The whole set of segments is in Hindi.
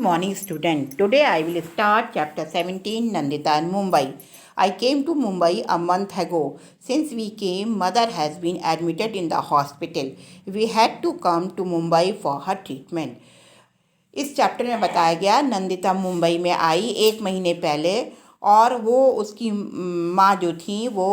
morning, student. Today I will start chapter 17, Nandita in Mumbai. I came to Mumbai a month ago. Since we came, mother has been admitted in the hospital. We had to come to Mumbai for her treatment. इस चैप्टर में बताया गया नंदिता मुंबई में आई 1 महीने पहले और वो उसकी माँ जो थी वो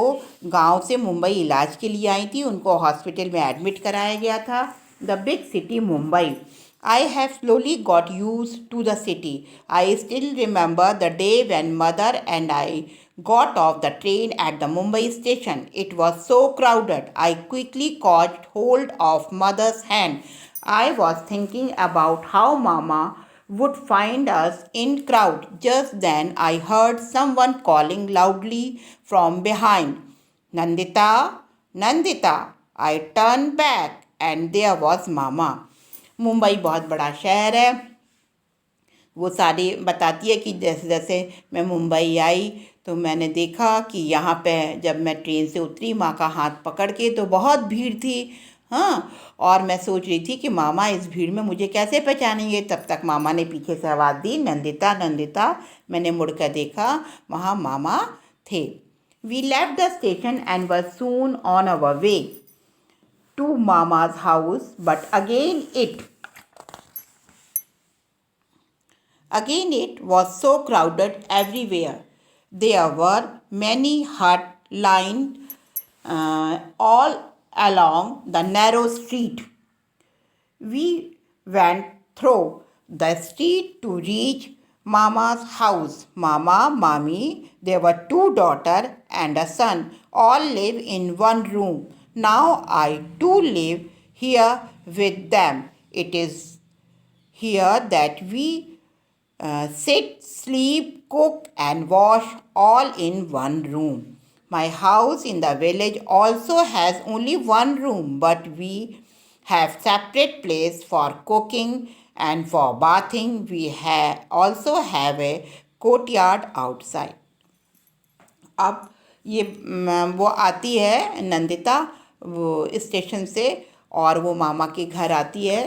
गांव से मुंबई इलाज के लिए आई थी. उनको हॉस्पिटल में एडमिट कराया गया था. The big city Mumbai. I have slowly got used to the city. I still remember the day when mother and I got off the train at the Mumbai station. It was so crowded. I quickly caught hold of mother's hand. I was thinking about how mama would find us in crowd. Just then I heard someone calling loudly from behind. Nandita, Nandita. I turned back and there was mama. Mumbai बहुत बड़ा शहर है. वो सारी बताती है कि जैसे जैसे मैं मुंबई आई तो मैंने देखा कि यहाँ पे जब मैं ट्रेन से उतरी माँ का हाथ पकड़ के तो बहुत भीड़ थी. हाँ, और मैं सोच रही थी कि मामा इस भीड़ में मुझे कैसे पहचानेंगे. तब तक मामा ने पीछे से आवाज़ दी, नंदिता नंदिता. मैंने मुड़कर देखा, वहाँ मामा थे. We left the station and were soon on our way to Mama's house, but again it was so crowded everywhere. There were many huts lined all along the narrow street. We went through the street to reach Mama's house. Mama, Mami, there were 2 daughters and a son. All live in one room. Now I too live here with them. It is here that we sit, sleep, cook and wash all in one room. My house in the village also has only one room, but we have separate place for cooking and for bathing. We also have a courtyard outside. अब ये वो आती है नंदिता वो स्टेशन से और वो मामा के घर आती है.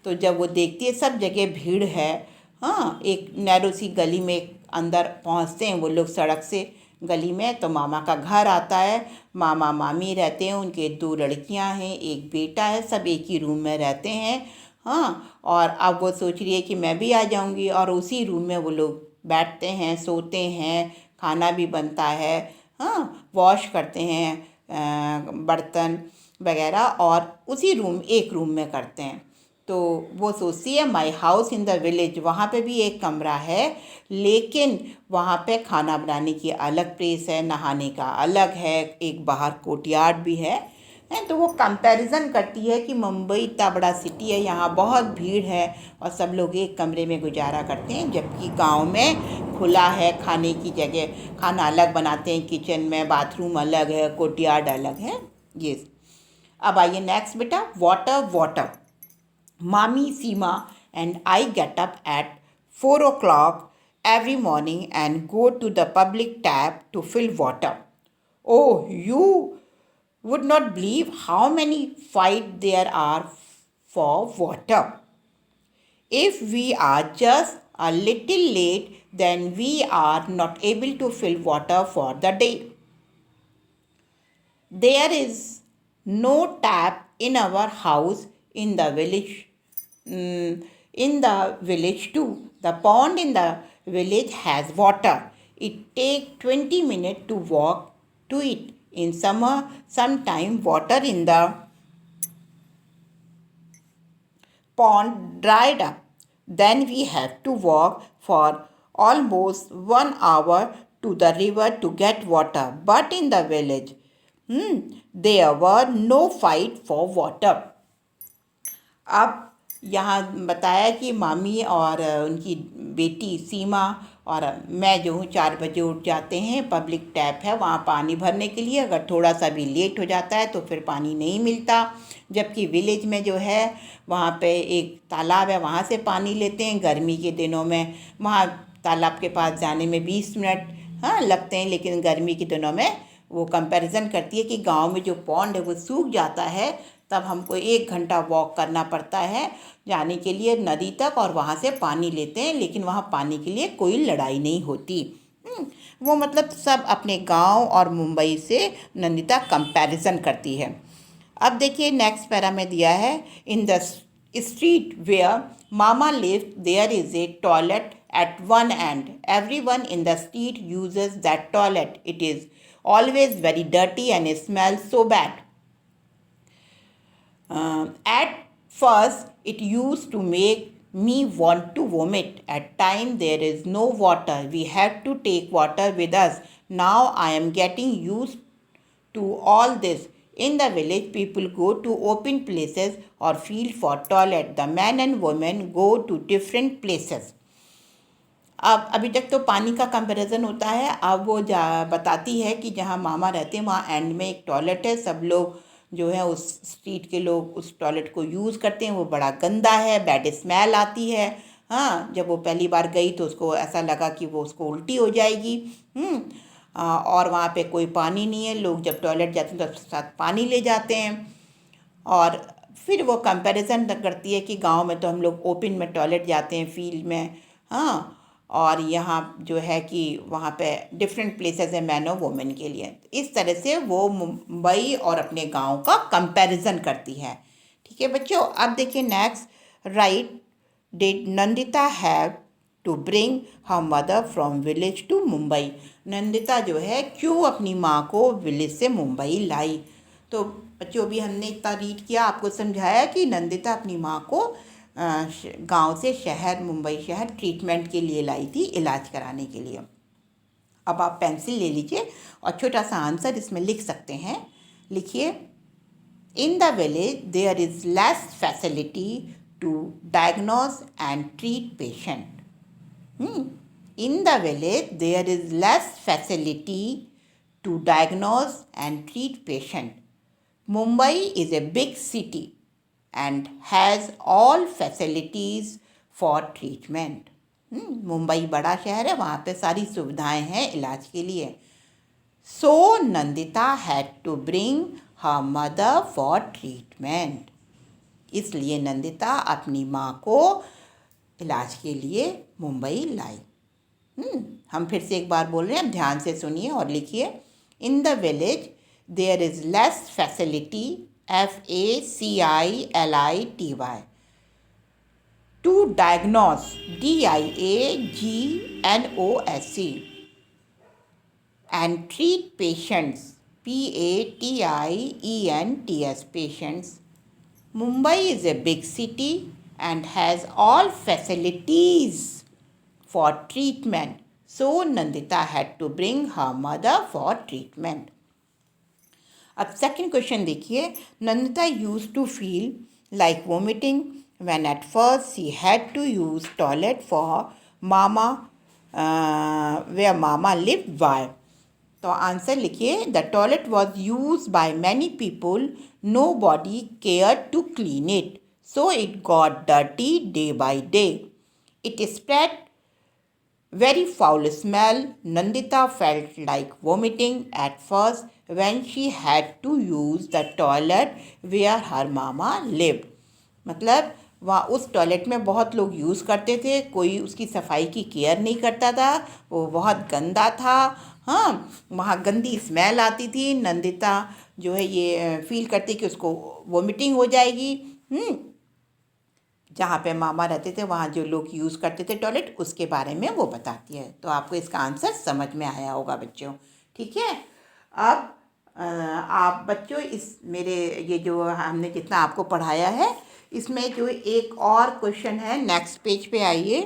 तो जब वो देखती है सब जगह भीड़ है. हाँ, एक नैरो सी गली में अंदर पहुँचते हैं वो लोग सड़क से गली में, तो मामा का घर आता है. मामा मामी रहते हैं, उनके 2 लड़कियां हैं, एक बेटा है, सब एक ही रूम में रहते हैं. हाँ, और अब वो सोच रही है कि मैं भी आ जाऊंगी और उसी रूम में वो लोग बैठते हैं, सोते हैं, खाना भी बनता है. हाँ, वॉश करते हैं बर्तन वगैरह और उसी एक रूम में करते हैं. तो वो सोचती है my house in the village, वहाँ पे भी एक कमरा है लेकिन वहाँ पे खाना बनाने की अलग प्लेस है, नहाने का अलग है, एक बाहर कोर्टयार्ड भी है. तो वो कंपैरिजन करती है कि मुंबई इतना बड़ा सिटी है, यहाँ बहुत भीड़ है और सब लोग एक कमरे में गुजारा करते हैं, जबकि गांव में खुला है, खाने की जगह खाना अलग बनाते हैं, किचन में बाथरूम अलग है, कोर्टयार्ड अलग है. ये अब आइए नेक्स्ट बेटा. Water. Mommy Seema and I get up at 4 o'clock every morning and go to the public tap to fill water. Oh, you would not believe how many fights there are for water. If we are just a little late, then we are not able to fill water for the day. There is no tap in our house in the village. Too. The pond in the village has water. It takes 20 minutes to walk to it. In summer, sometime water in the pond dried up. Then we have to walk for almost 1 hour to the river to get water. But in the village, there were no fight for water. अब यहाँ बताया कि मामी और उनकी बेटी सीमा और मैं जो हूँ 4 बजे उठ जाते हैं. पब्लिक टैप है वहाँ पानी भरने के लिए. अगर थोड़ा सा भी लेट हो जाता है तो फिर पानी नहीं मिलता. जबकि विलेज में जो है वहाँ पे एक तालाब है, वहाँ से पानी लेते हैं. गर्मी के दिनों में वहाँ तालाब के पास जाने में 20 मिनट लगते हैं, लेकिन गर्मी के दिनों में वो कंपैरिजन करती है कि गांव में जो पॉन्ड है वो सूख जाता है तब हमको 1 घंटा वॉक करना पड़ता है जाने के लिए नदी तक, और वहाँ से पानी लेते हैं, लेकिन वहाँ पानी के लिए कोई लड़ाई नहीं होती। वो मतलब सब अपने गांव और मुंबई से नंदिता कंपैरिजन करती है। अब देखिए नेक्स्ट पैरा में दिया है, in the street where Mama live there is a toilet at one and everyone in the street uses that toilet, it is always very dirty and smells so bad. At first, it used to make me want to vomit. At time there is no water. We had to take water with us. Now I am getting used to all this. In the village, people go to open places or field for toilet. The men and women go to different places. अब अभी तक तो पानी का कंपैरिजन होता है, अब वो बताती है कि जहाँ मामा रहते हैं वहाँ एंड में एक टॉयलेट है, सब लोग जो है उस स्ट्रीट के लोग उस टॉयलेट को यूज़ करते हैं, वो बड़ा गंदा है, बैड स्मेल आती है। हाँ, जब वो पहली बार गई तो उसको ऐसा लगा कि वो उसको उल्टी हो जाएगी। और वहाँ पे कोई पानी नहीं है, लोग जब टॉयलेट जाते हैं तो साथ पानी ले जाते हैं। और फिर वो कंपैरिजन करती है कि गांव में तो हम लोग ओपन में टॉयलेट जाते हैं, फील्ड में, हाँ, और यहाँ जो है कि वहाँ पे डिफरेंट प्लेसेस है मैन और वुमेन के लिए। इस तरह से वो मुंबई और अपने गांव का कंपैरिजन करती है। ठीक है बच्चों, अब देखिए next, right did Nandita have to bring her mother from village to Mumbai. Nandita जो है क्यों अपनी माँ को विलेज से मुंबई लाई। तो बच्चों अभी हमने इतना रीड किया, आपको समझाया कि नंदिता अपनी माँ को गांव से शहर, मुंबई शहर ट्रीटमेंट के लिए लाई थी, इलाज कराने के लिए। अब आप पेंसिल ले लीजिए और छोटा सा आंसर इसमें लिख सकते हैं। लिखिए, in the village there is less facility to diagnose and treat patient. In the village there is less facility to diagnose and treat patient. Mumbai is a big city and has all facilities for treatment. Mumbai बड़ा शहर है, वहाँ पे सारी सुविधाएं हैं इलाज के लिए। So Nandita had to bring her mother for treatment. इसलिए नंदिता अपनी माँ को इलाज के लिए मुंबई लाई। हम फिर से एक बार बोल रहे हैं, ध्यान से सुनिए और लिखिए। In the village there is less facility, facility, to diagnose, diagnosis, and treat patients, patients, patients. Mumbai is a big city and has all facilities for treatment, so Nandita had to bring her mother for treatment. अब सेकंड क्वेश्चन देखिए, Nandita used to feel like vomiting when at first she had to use toilet for Mama where Mama live why. तो आंसर लिखिए, the toilet was used by many people, nobody care to clean it, so it got dirty day by day, it spread very foul smell. Nandita felt like vomiting at first when she had to use the toilet where her mama lived. मतलब वहाँ उस टॉयलेट में बहुत लोग यूज़ करते थे, कोई उसकी सफाई की केयर नहीं करता था, वो बहुत गंदा था। हाँ, वहाँ गंदी स्मेल आती थी। नंदिता जो है ये फील करती कि उसको वोमिटिंग हो जाएगी। जहाँ पे मामा रहते थे वहाँ जो लोग यूज़ करते थे टॉयलेट, उसके बारे में वो बताती है। तो आपको इसका आंसर समझ में आया होगा बच्चों। ठीक है, अब आप बच्चों इस मेरे ये जो हमने जितना आपको पढ़ाया है इसमें जो एक और क्वेश्चन है, नेक्स्ट पेज पे आइए।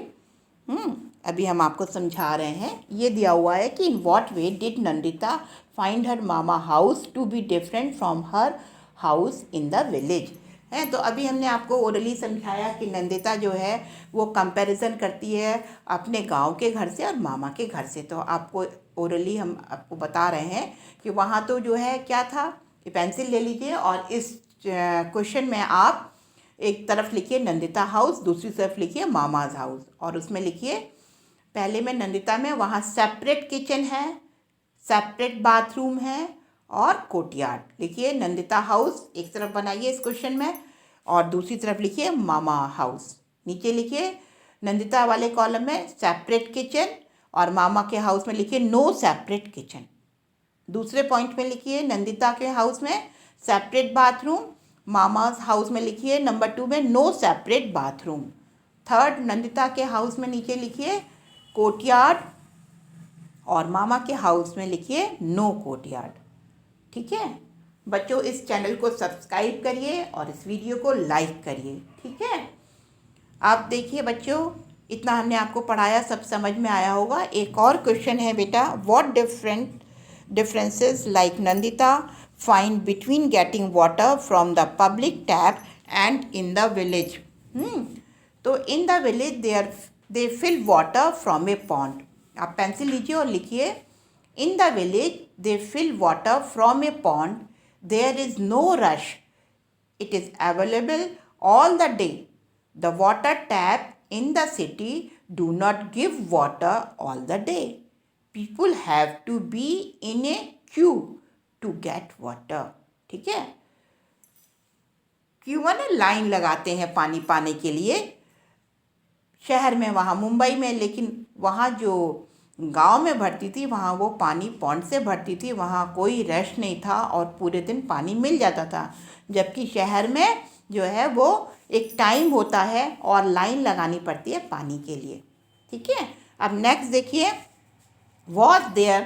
अभी हम आपको समझा रहे हैं। ये दिया हुआ है कि in what way did Nandita find her Mama house to be different from her house in the village. है तो अभी हमने आपको ओरली समझाया कि नंदिता जो है वो कंपैरिजन करती है अपने गांव के घर से और मामा के घर से। तो आपको ओरली हम आपको बता रहे हैं कि वहाँ तो जो है क्या था। ये पेंसिल ले लीजिए और इस क्वेश्चन में आप एक तरफ लिखिए नंदिता हाउस, दूसरी तरफ लिखिए मामाज हाउस, और उसमें लिखिए पहले में नंदिता में वहाँ सेपरेट किचन है, सेपरेट बाथरूम है और कोर्टयार्ड। लिखिए नंदिता हाउस एक तरफ बनाइए इस क्वेश्चन में और दूसरी तरफ लिखिए मामा हाउस। नीचे लिखिए नंदिता वाले कॉलम में सेपरेट किचन और मामा के हाउस में लिखिए नो सेपरेट किचन। दूसरे पॉइंट में लिखिए नंदिता के हाउस में सेपरेट बाथरूम, मामाज हाउस में लिखिए नंबर 2 में no separate bathroom. Third Nandita के हाउस में नीचे लिखिए कोर्टयार्ड और मामा के हाउस में लिखिए नो कोर्टयार्ड। ठीक है बच्चों, इस चैनल को सब्सक्राइब करिए और इस वीडियो को लाइक करिए। ठीक है, आप देखिए बच्चों, इतना हमने आपको पढ़ाया, सब समझ में आया होगा। एक और क्वेश्चन है बेटा, what differences like Nandita find between getting water from the public tap and in the village? तो इन the village they fill water from a pond। आप पेंसिल लीजिए और लिखिए in the village they fill water from a pond, there is no rush, it is available all the day, the water tap in the city do not give water all the day, people have to be in a queue to get water। ठीक है, क्यू माने लाइन लगाते हैं पानी पाने के लिए शहर में, वहाँ मुंबई में, लेकिन वहाँ जो गांव में भरती थी वहाँ वो पानी पॉन्ड से भरती थी, वहाँ कोई रश नहीं था और पूरे दिन पानी मिल जाता था। जबकि शहर में जो है वो एक टाइम होता है और लाइन लगानी पड़ती है पानी के लिए। ठीक है, अब नेक्स्ट देखिए, वॉज देयर,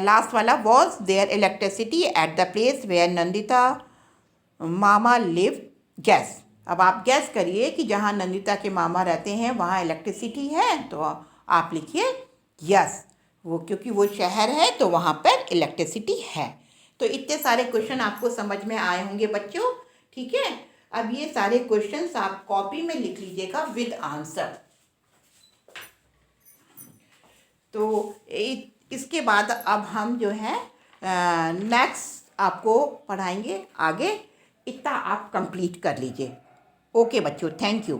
लास्ट वाला, was there electricity at the place where Nandita Mama live? Guess. अब आप गैस करिए कि जहाँ नंदिता के मामा रहते हैं वहाँ इलेक्ट्रिसिटी है, तो आप लिखिए यस, वो क्योंकि वो शहर है तो वहाँ पर इलेक्ट्रिसिटी है। तो इतने सारे क्वेश्चन आपको समझ में आए होंगे बच्चों। ठीक है, अब ये सारे क्वेश्चंस आप कॉपी में लिख लीजिएगा विद आंसर। तो इसके बाद अब हम जो है नेक्स्ट आपको पढ़ाएंगे आगे, इतना आप कंप्लीट कर लीजिए। ओके बच्चों, थैंक यू।